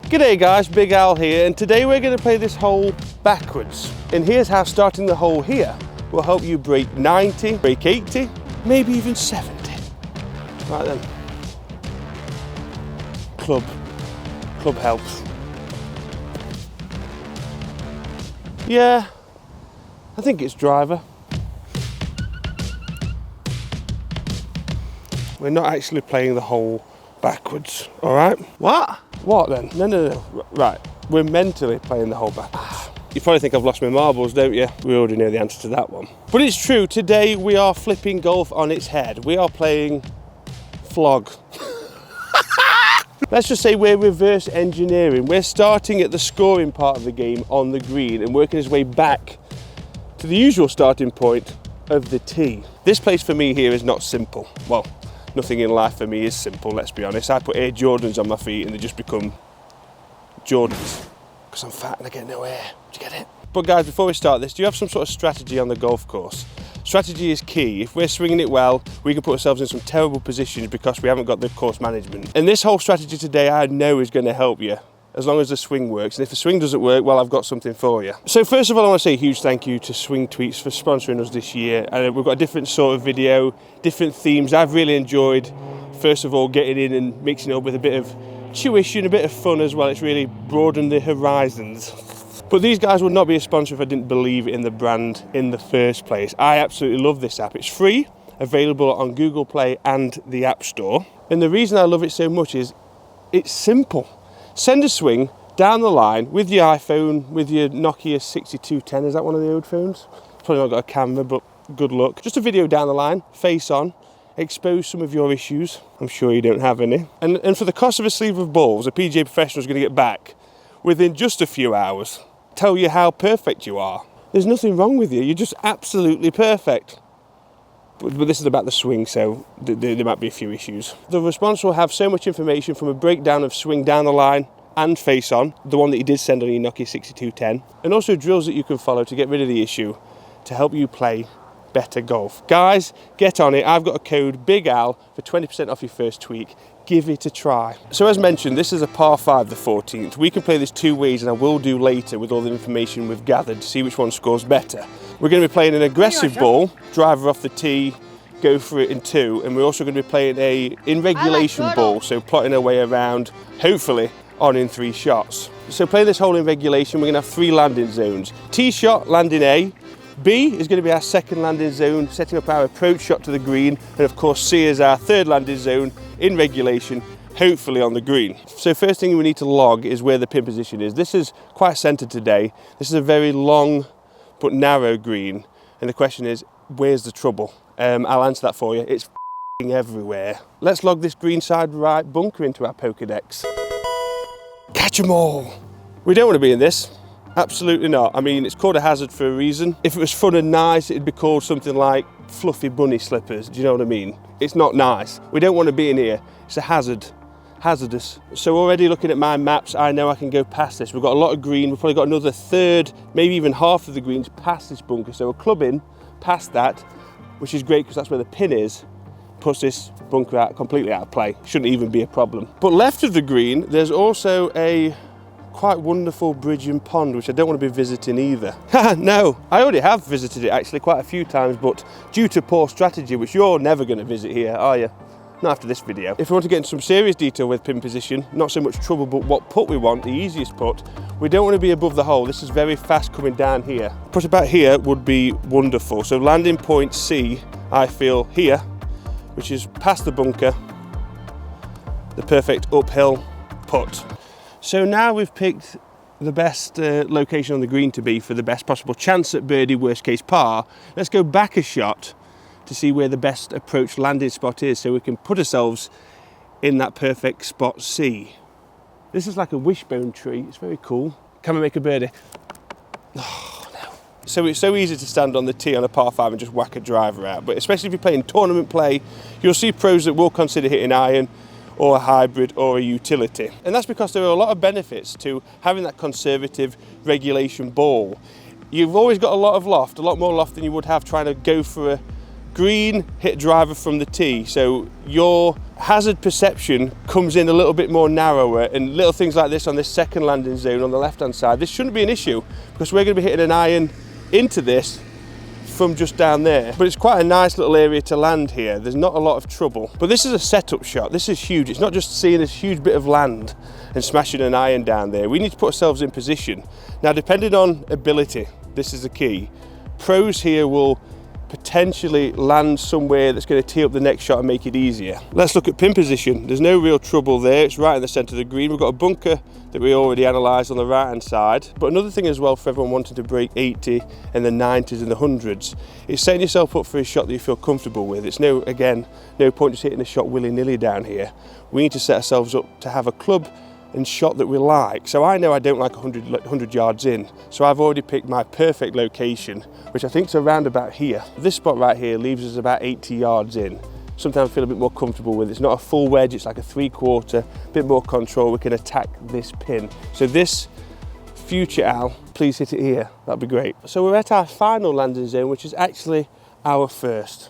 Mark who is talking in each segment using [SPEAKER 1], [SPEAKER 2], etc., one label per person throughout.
[SPEAKER 1] G'day guys, Big Al here, and today we're going to play this hole backwards. And here's how starting the hole here will help you break 90, break 80, maybe even 70. Right then. Club helps. Yeah, I think it's driver. We're not actually playing the hole backwards, all right? What? What then? No. Right, we're mentally playing the hole backwards. You probably think I've lost my marbles, don't you? We already know the answer to that one. But it's true, today we are flipping golf on its head. We are playing flog. Let's just say we're reverse engineering. We're starting at the scoring part of the game on the green and working his way back to the usual starting point of the tee. This place for me here is not simple. Well, nothing in life for me is simple, let's be honest. I put Air Jordans on my feet and they just become Jordans because I'm fat and I get no air. Do you get it? But guys, before we start this, do you have some sort of strategy on the golf course? Strategy is key. If we're swinging it well, we can put ourselves in some terrible positions because we haven't got the course management. And this whole strategy today I know is going to help you, as long as the swing works. And if the swing doesn't work, well, I've got something for you. So first of all, I want to say a huge thank you to Swingtweaks for sponsoring us this year. And we've got a different sort of video, different themes. I've really enjoyed, first of all, getting in and mixing it up with a bit of tuition, a bit of fun as well. It's really broadened the horizons. But these guys would not be a sponsor if I didn't believe in the brand in the first place. I absolutely love this app. It's free, available on Google Play and the App Store. And the reason I love it so much is it's simple. Send a swing down the line with your iPhone, with your Nokia 6210. Is that one of the old phones? It's probably not got a camera, but good luck. Just a video down the line, face on, expose some of your issues. I'm sure you don't have any. And for the cost of a sleeve of balls, a PGA Professional is going to get back within just a few hours. Tell you how perfect you are. There's nothing wrong with you. You're just absolutely perfect. But this is about the swing, so there might be a few issues. The response will have so much information, from a breakdown of swing down the line and face on, the one that you did send on your Nokia 6210, and also drills that you can follow to get rid of the issue, to help you play better golf. Guys, get on it. I've got a code BIGAL for 20% off your first tweak. Give it a try. So as mentioned, this is a par 5, the 14th. We can play this two ways, and I will do later with all the information we've gathered to see which one scores better. We're going to be playing an aggressive ball, driver off the tee, go for it in two, and we're also going to be playing a in regulation ball, so plotting our way around, hopefully on in 3 shots. So playing this hole in regulation, we're going to have 3 landing zones. Tee shot, landing A. B is going to be our second landing zone, setting up our approach shot to the green, and of course C is our third landing zone in regulation, hopefully on the green. So first thing we need to log is where the pin position is. This is quite centered today. This is a very long but narrow green, and the question is, where's the trouble? I'll answer that for you. It's everywhere. Let's log this green side right bunker into our Pokedex. Catch 'em all. We don't want to be in this. Absolutely not. I mean, it's called a hazard for a reason. If it was fun and nice, it'd be called something like fluffy bunny slippers. Do you know what I mean? It's not nice. We don't want to be in here. It's a hazard. Hazardous. So already looking at my maps, I know I can go past this. We've got a lot of green. We've probably got another third, maybe even half of the greens past this bunker. So we're clubbing past that, which is great because that's where the pin is. Puts this bunker out completely out of play. Shouldn't even be a problem. But left of the green, there's also a quite wonderful bridge and pond, which I don't want to be visiting either. No, I already have visited it actually quite a few times, but due to poor strategy, which you're never going to visit here, are you? Not after this video. If we want to get into some serious detail with pin position, not so much trouble, but what putt we want, the easiest putt, we don't want to be above the hole. This is very fast coming down here. Putt about here would be wonderful. So landing point C, I feel here, which is past the bunker, the perfect uphill putt. So now we've picked the best location on the green to be for the best possible chance at birdie, worst case par. Let's go back a shot to see where the best approach landing spot is, so we can put ourselves in that perfect spot C. This is like a wishbone tree. It's very cool. Can we make a birdie? Oh, no. So it's so easy to stand on the tee on a par 5 and just whack a driver out, but especially if you're playing tournament play, you'll see pros that will consider hitting iron or a hybrid or a utility. And that's because there are a lot of benefits to having that conservative regulation ball. You've always got a lot of loft, a lot more loft than you would have trying to go for a green, hit driver from the tee, so your hazard perception comes in a little bit more narrower, and little things like this on this second landing zone on the left hand side, this shouldn't be an issue because we're going to be hitting an iron into this from just down there. But it's quite a nice little area to land here. There's not a lot of trouble. But this is a setup shot. This is huge. It's not just seeing this huge bit of land and smashing an iron down there. We need to put ourselves in position. Now, depending on ability, this is the key. Pros here will potentially land somewhere that's going to tee up the next shot and make it easier. Let's look at pin position. There's no real trouble there. It's right in the centre of the green. We've got a bunker that we already analysed on the right hand side. But another thing as well for everyone wanting to break 80 and the 90s and the 100s, is setting yourself up for a shot that you feel comfortable with. It's no point just hitting a shot willy-nilly down here. We need to set ourselves up to have a club and shot that we like. So I know I don't like 100 yards in, so I've already picked my perfect location, which I think is around about here. This spot right here leaves us about 80 yards in. Sometimes I feel a bit more comfortable with. It's not a full wedge, it's like a 3/4, bit more control. We can attack this pin. So this future Al, please hit it here, that'd be great. So we're at our final landing zone, which is actually our first.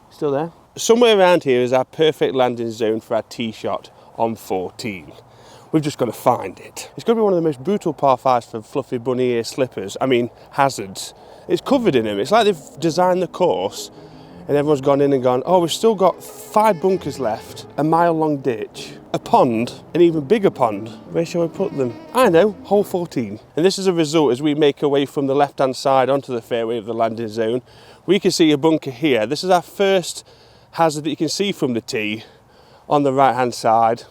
[SPEAKER 1] Still there? Somewhere around here is our perfect landing zone for our tee shot on 14. We've just got to find it. It's going to be one of the most brutal par 5s for fluffy bunny ear slippers. I mean, hazards. It's covered in them. It's like they've designed the course and everyone's gone in and gone, oh, we've still got 5 bunkers left, a mile-long ditch, a pond, an even bigger pond. Where shall we put them? I know, hole 14. And this is a result as we make our way from the left-hand side onto the fairway of the landing zone. We can see a bunker here. This is our first hazard that you can see from the tee on the right-hand side.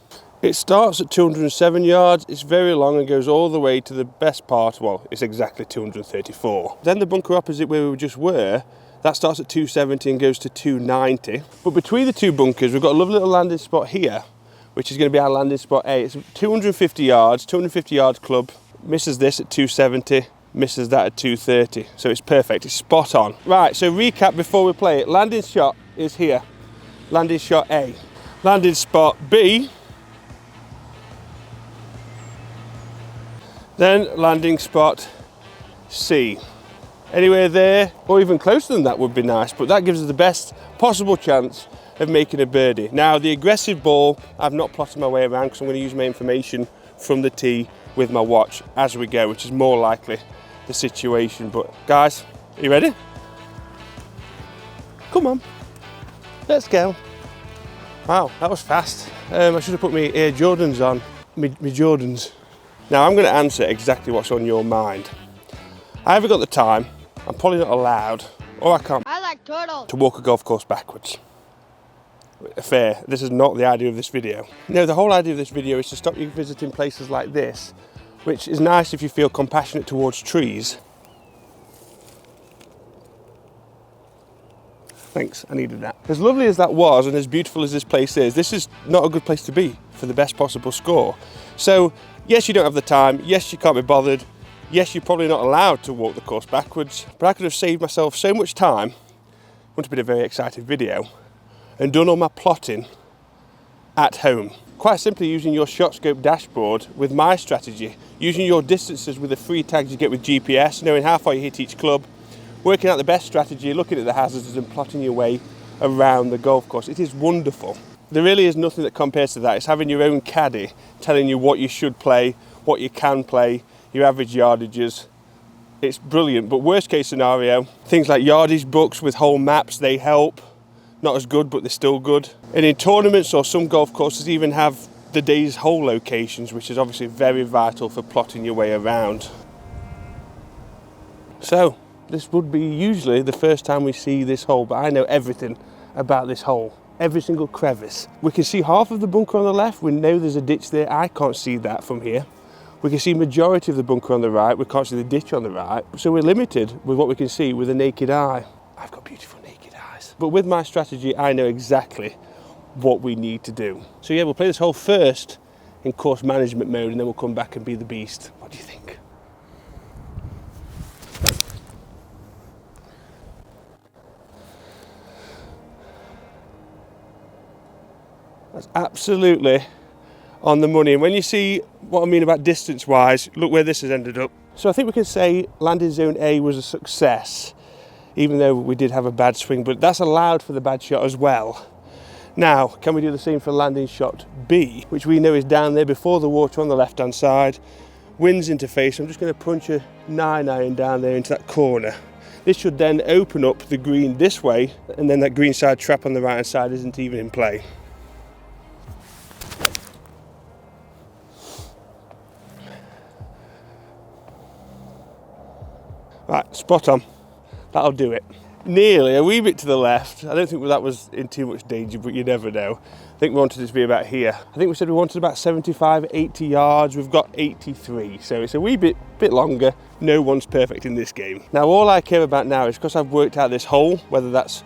[SPEAKER 1] It starts at 207 yards, it's very long and goes all the way to the best part, well, it's exactly 234. Then the bunker opposite where we just were, that starts at 270 and goes to 290. But between the two bunkers, we've got a lovely little landing spot here, which is going to be our landing spot A. It's 250 yards club, misses this at 270, misses that at 230. So it's perfect, it's spot on. Right, so recap before we play it. Landing shot is here, landing shot A. Landing spot B, then landing spot C. Anywhere there, or even closer than that would be nice, but that gives us the best possible chance of making a birdie. Now, the aggressive ball, I've not plotted my way around because I'm going to use my information from the tee with my watch as we go, which is more likely the situation. But guys, are you ready? Come on, let's go. Wow, that was fast. I should have put my Air Jordans on, my Jordans. Now I'm going to answer exactly what's on your mind. I haven't got the time, I'm probably not allowed, or I can't,
[SPEAKER 2] I like turtles,
[SPEAKER 1] to walk a golf course backwards. Fair, this is not the idea of this video. No, the whole idea of this video is to stop you visiting places like this, which is nice if you feel compassionate towards trees. Thanks, I needed that. As lovely as that was and as beautiful as this place is, this is not a good place to be for the best possible score. So, yes, you don't have the time, yes, you can't be bothered, yes, you're probably not allowed to walk the course backwards, but I could have saved myself so much time, wouldn't have been a very exciting video, and done all my plotting at home. Quite simply using your ShotScope dashboard with my strategy, using your distances with the free tags you get with GPS, knowing how far you hit each club, working out the best strategy, looking at the hazards and plotting your way around the golf course. It is wonderful. There really is nothing that compares to that. It's having your own caddy telling you what you should play, what you can play, your average yardages. It's brilliant, but worst case scenario, things like yardage books with whole maps, they help. Not as good, but they're still good. And in tournaments or some golf courses even have the day's hole locations, which is obviously very vital for plotting your way around. So, this would be usually the first time we see this hole, but I know everything about this hole. Every single crevice. We can see half of the bunker on the left. We know there's a ditch there. I can't see that from here. We can see majority of the bunker on the right. We can't see the ditch on the right. So we're limited with what we can see with a naked eye. I've got beautiful naked eyes. But with my strategy, I know exactly what we need to do. So yeah, we'll play this hole first in course management mode, and then we'll come back and be the beast. What do you think? That's absolutely on the money. And when you see what I mean about distance-wise, look where this has ended up. So I think we can say landing zone A was a success. even though we did have a bad swing, but that's allowed for the bad shot as well. Now, can we do the same for landing shot B, which we know is down there before the water on the left-hand side, winds into face. I'm just going to punch a 9-iron down there into that corner. This should then open up the green this way, and then that green side trap on the right-hand side isn't even in play. Right, spot on. That'll do it. Nearly a wee bit to the left. I don't think that was in too much danger, but you never know. I think we wanted it to be about here. I think we said we wanted about 75, 80 yards. We've got 83, so it's a wee bit longer. No one's perfect in this game. Now, all I care about now is because I've worked out this hole, whether that's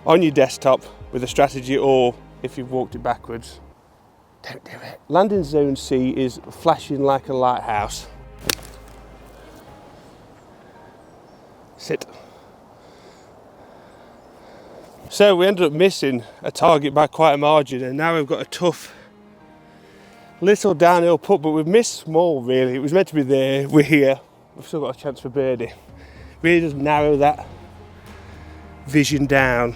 [SPEAKER 1] on your desktop with a strategy or if you've walked it backwards. Don't do it. Landing zone C is flashing like a lighthouse. Sit. So we ended up missing a target by quite a margin, and now we've got a tough little downhill putt, but we've missed small really. It was meant to be there, we're here. We've still got a chance for birdie. Really just narrow that vision down.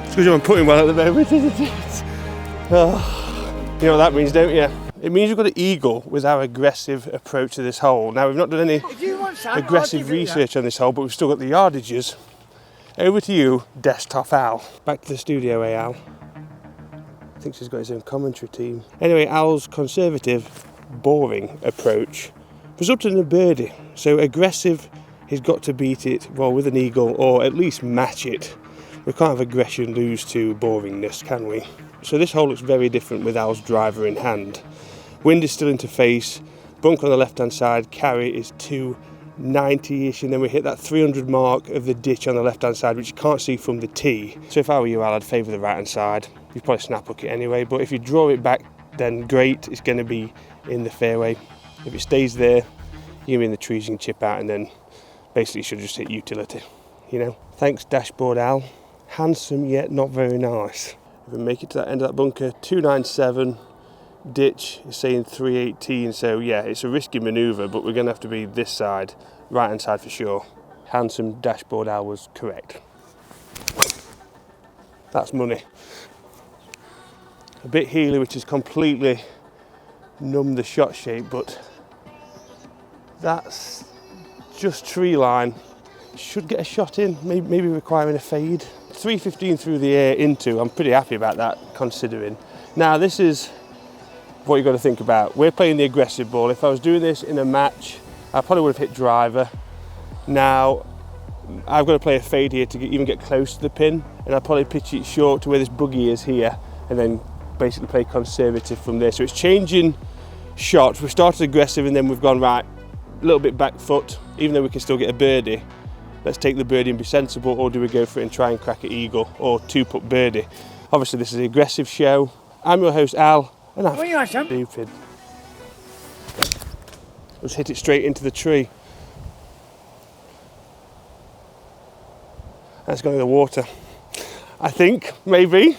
[SPEAKER 1] It's because I'm putting well at the moment, isn't it? Oh, you know what that means, don't you? It means we've got an eagle with our aggressive approach to this hole. Now, we've not done any aggressive research on this hole, but we've still got the yardages. Over to you, Desktop Al. Back to the studio, Al. I think she's got his own commentary team. Anyway, Al's conservative, boring approach resulted in a birdie. So aggressive, he's got to beat it, well, with an eagle, or at least match it. We can't have aggression lose to boringness, can we? So this hole looks very different with Al's driver in hand. Wind is still into face, bunk on the left-hand side, carry is 290-ish, and then we hit that 300 mark of the ditch on the left-hand side, which you can't see from the tee. So if I were you, Al, I'd favour the right-hand side. You'd probably snap hook it anyway, but if you draw it back, then great, it's going to be in the fairway. If it stays there, you're in the trees, you can chip out, and then basically you should just hit utility, you know. Thanks, Dashboard Al. Handsome, yet not very nice. If we make it to that end of that bunker, 297. Ditch is saying 318, so yeah, it's a risky manoeuvre, but we're going to have to be this side, right hand side for sure. Handsome Dashboard Al was correct. That's money. A bit heely, which has completely numbed the shot shape, but that's just tree line. Should get a shot in, maybe requiring a fade. 315 through the air into, I'm pretty happy about that considering. Now this is what you've got to think about. We're playing the aggressive ball. If I was doing this in a match, I probably would have hit driver. Now I've got to play a fade here to even get close to the pin, and I'll probably pitch it short to where this buggy is here, and then basically play conservative from there. So it's changing shots. We started aggressive and then we've gone right, a little bit back foot, even though we can still get a birdie. Let's take the birdie and be sensible, or do we go for it and try and crack an eagle or two-putt birdie? Obviously this is an aggressive show. I'm your host Al, and I'm stupid. Let's hit it straight into the tree. That's going to the water. I think, maybe.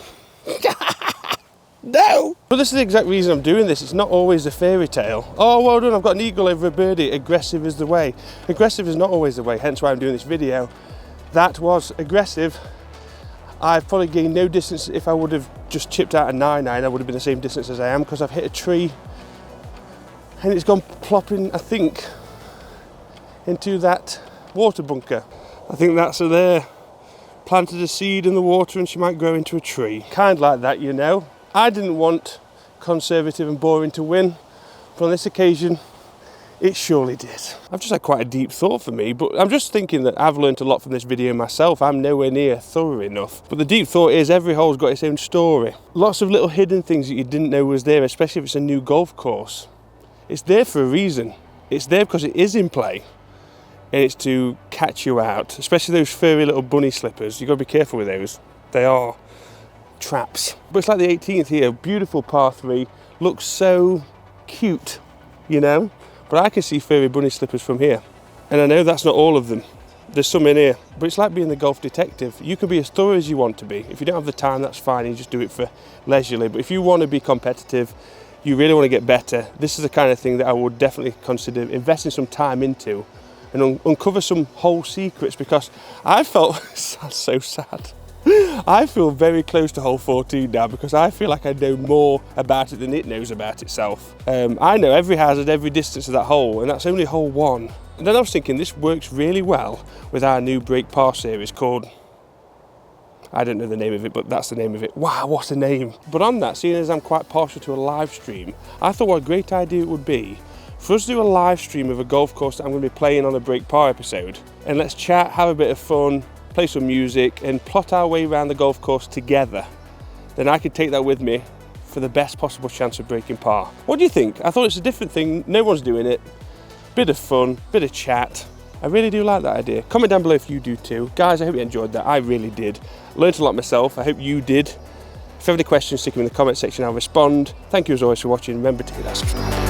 [SPEAKER 1] No! But this is the exact reason I'm doing this. It's not always a fairy tale. Oh, well done, I've got an eagle over a birdie. Aggressive is the way. Aggressive is not always the way, hence why I'm doing this video. That was aggressive. I've probably gained no distance. If I would have just chipped out a 9-9, I would have been the same distance as I am, because I've hit a tree and it's gone plopping, I think, into that water bunker. I think that's her there. Planted a seed in the water and she might grow into a tree. Kind of like that, you know. I didn't want conservative and boring to win, but on this occasion, it surely did. I've just had quite a deep thought for me, but I'm just thinking that I've learned a lot from this video myself. I'm nowhere near thorough enough. But the deep thought is every hole's got its own story. Lots of little hidden things that you didn't know was there, especially if it's a new golf course. It's there for a reason. It's there because it is in play. And it's to catch you out, especially those furry little bunny slippers. You've got to be careful with those. They are traps. But it's like the 18th here, beautiful par 3, looks so cute, you know, but I can see furry bunny slippers from here, and I know that's not all of them. There's some in here, but it's like being the golf detective. You can be as thorough as you want to be. If you don't have the time, that's fine, you just do it for leisurely. But if you want to be competitive, you really want to get better, this is the kind of thing that I would definitely consider investing some time into and uncover some hole secrets, because I felt so sad. I feel very close to hole 14 now because I feel like I know more about it than it knows about itself. I know every hazard, every distance of that hole, and that's only hole 1. And then I was thinking this works really well with our new break par series called, I don't know the name of it, but that's the name of it. Wow, what a name. But on that, seeing as I'm quite partial to a live stream, I thought what a great idea it would be for us to do a live stream of a golf course that I'm going to be playing on a break par episode. And let's chat, have a bit of fun, play some music and plot our way around the golf course together. Then I could take that with me for the best possible chance of breaking par. What do you think? I thought it's a different thing, no one's doing it. Bit of fun, bit of chat. I really do like that idea. Comment down below if you do too. Guys, I hope you enjoyed that. I really did. Learned a lot myself, I hope you did. If you have any questions, stick them in the comment section, I'll respond. Thank you as always for watching. Remember to hit that subscribe.